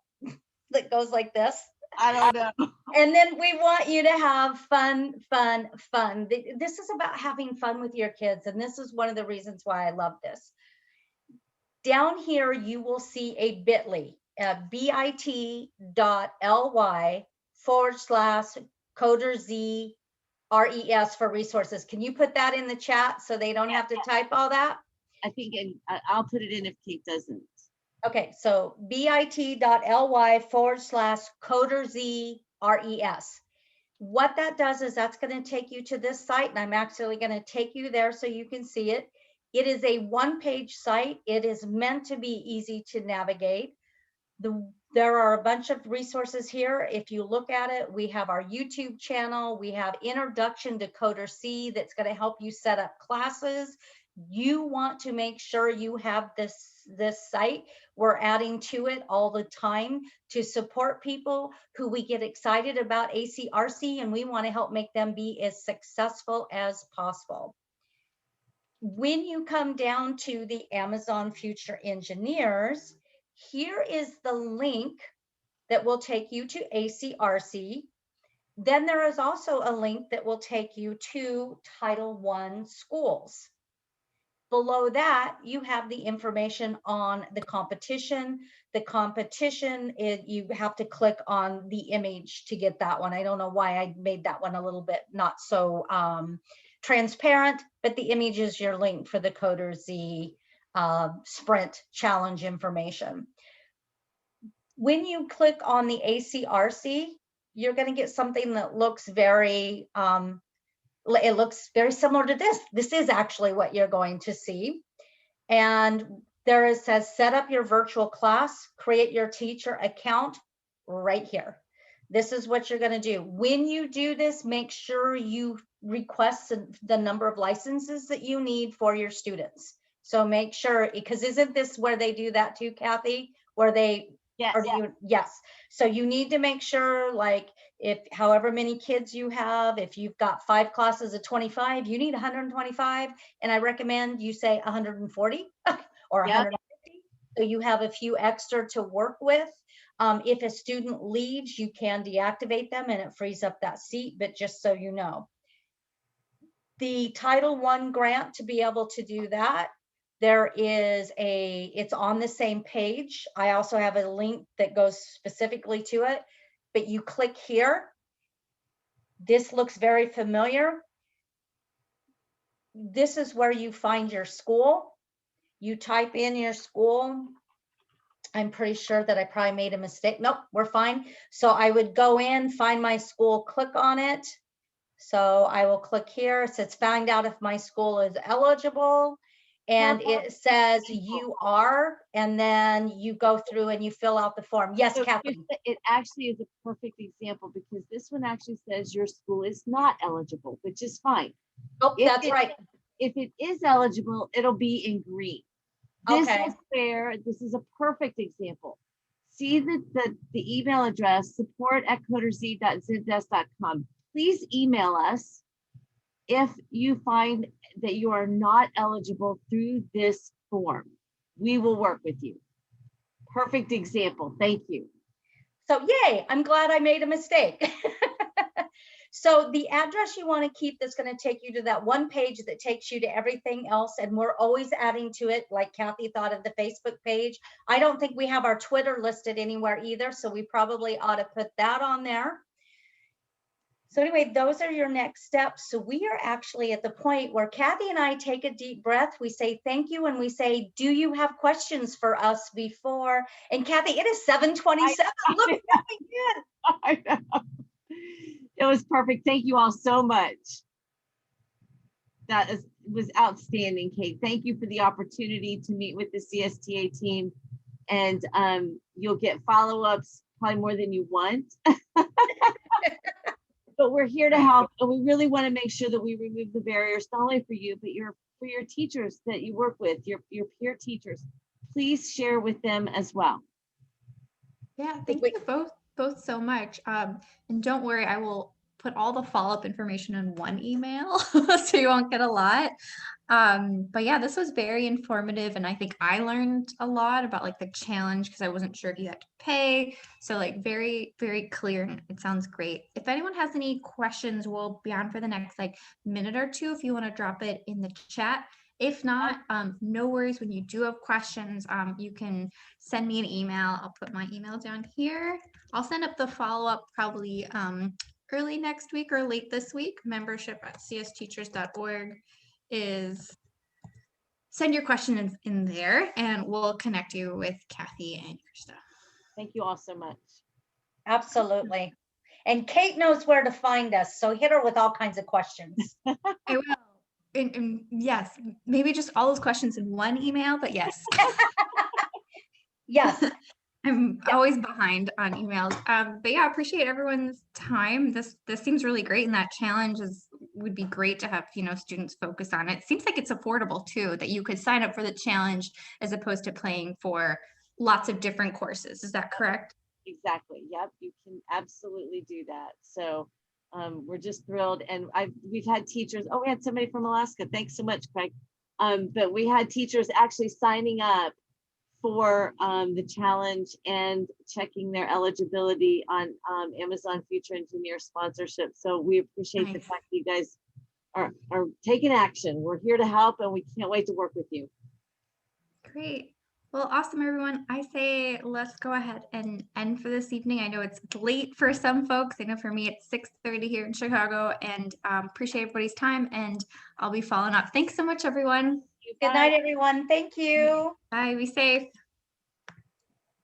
goes like this? I don't know. And then we want you to have fun. This is about having fun with your kids. And this is one of the reasons why I love this. Down here, you will see a bit.ly, bit.ly/Coderz RES for resources. Can you put that in the chat so they don't have to type all that? I think I'll put it in if Kate doesn't. Okay, so bit.ly/Coderz RES. What that does is that's going to take you to this site, and I'm actually going to take you there so you can see it. It is a one-page site. It is meant to be easy to navigate. There are a bunch of resources here. If you look at it, we have our YouTube channel. We have Introduction to Coderz that's going to help you set up classes. You want to make sure you have this site. We're adding to it all the time to support people who we get excited about ACRC, and we want to help make them be as successful as possible. When you come down to the Amazon Future Engineers, here is the link that will take you to ACRC. Then there is also a link that will take you to Title I schools. Below that, you have the information on the competition. The competition, you have to click on the image to get that one. I don't know why I made that one a little bit not so transparent, but the image is your link for the Coderz Sprint Challenge information. When you click on the ACRC, you're going to get something that looks very, it looks very similar to this. This is actually what you're going to see. And there it says, set up your virtual class, create your teacher account right here. This is what you're going to do. When you do this, make sure you request the number of licenses that you need for your students. So make sure, because isn't this where they do that too, Kathy? Where they, Yes. Yes. So you need to make sure, like, if however many kids you have, if you've got 5 classes of 25, you need 125. And I recommend you say 140 or 150. So you have a few extra to work with. If a student leaves, you can deactivate them and it frees up that seat, but just so you know. The Title I grant, to be able to do that, there is it's on the same page. I also have a link that goes specifically to it, but you click here. This looks very familiar. This is where you find your school. You type in your school. I'm pretty sure that I probably made a mistake. Nope, we're fine. So I would go in, find my school, click on it. So I will click here. It says find out if my school is eligible. And it says you are, and then you go through and you fill out the form. Yes, So Catherine. it actually is a perfect example, because this one actually says your school is not eligible, which is fine. Oh, that's right. If it is eligible, it'll be in green. This Okay. is where this is a perfect example. See the email address, support@coderz.zendesk.com. Please email us if you find that you are not eligible through this form. We will work with you. Perfect example. Thank you. So yay, I'm glad I made a mistake. So the address you want to keep that's going to take you to that one page that takes you to everything else. And we're always adding to it, like Kathy thought of the Facebook page. I don't think we have our Twitter listed anywhere either. So we probably ought to put that on there. So anyway, those are your next steps. So we are actually at the point where Kathy and I take a deep breath. We say thank you, and we say, do you have questions for us before? And Kathy, it is 7:27. Look what we did. I know. It was perfect. Thank you all so much. That was outstanding, Kate. Thank you for the opportunity to meet with the CSTA team. And you'll get follow-ups, probably more than you want. But we're here to help, and we really want to make sure that we remove the barriers, not only for you, but for your teachers that you work with, your peer teachers. Please share with them as well. Yeah, thank you both so much. And don't worry, I will put all the follow-up information in one email so you won't get a lot. But yeah, this was very informative, and I think I learned a lot about like the challenge, because I wasn't sure if you had to pay. So like very, very clear, and it sounds great. If anyone has any questions, we'll be on for the next like minute or two if you want to drop it in the chat. If not, no worries. When you do have questions, you can send me an email. I'll put my email down here. I'll send up the follow-up probably early next week or late this week. membership@csteachers.org is send your question in there, and we'll connect you with Kathy and Krista. Thank you all so much. Absolutely. And Kate knows where to find us, so hit her with all kinds of questions. I will. And yes, maybe just all those questions in one email, but yes. Yes. I'm always behind on emails. But yeah, I appreciate everyone's time. This seems really great, and that challenge would be great to have, students focus on. It seems like it's affordable too, that you could sign up for the challenge as opposed to paying for lots of different courses. Is that correct? Exactly. Yep. You can absolutely do that. So we're just thrilled. And we've had teachers. Oh, we had somebody from Alaska. Thanks so much, Craig. But we had teachers actually signing up for the challenge and checking their eligibility on Amazon Future Engineer sponsorship. So we appreciate the Nice. fact that you guys are taking action. We're here to help, and we can't wait to work with you. Great. Well, awesome, everyone. I say let's go ahead and end for this evening. I know it's late for some folks. I know for me it's 6:30 here in Chicago, and appreciate everybody's time, and I'll be following up. Thanks so much, everyone. Good night, everyone. Thank you. Bye. Be safe.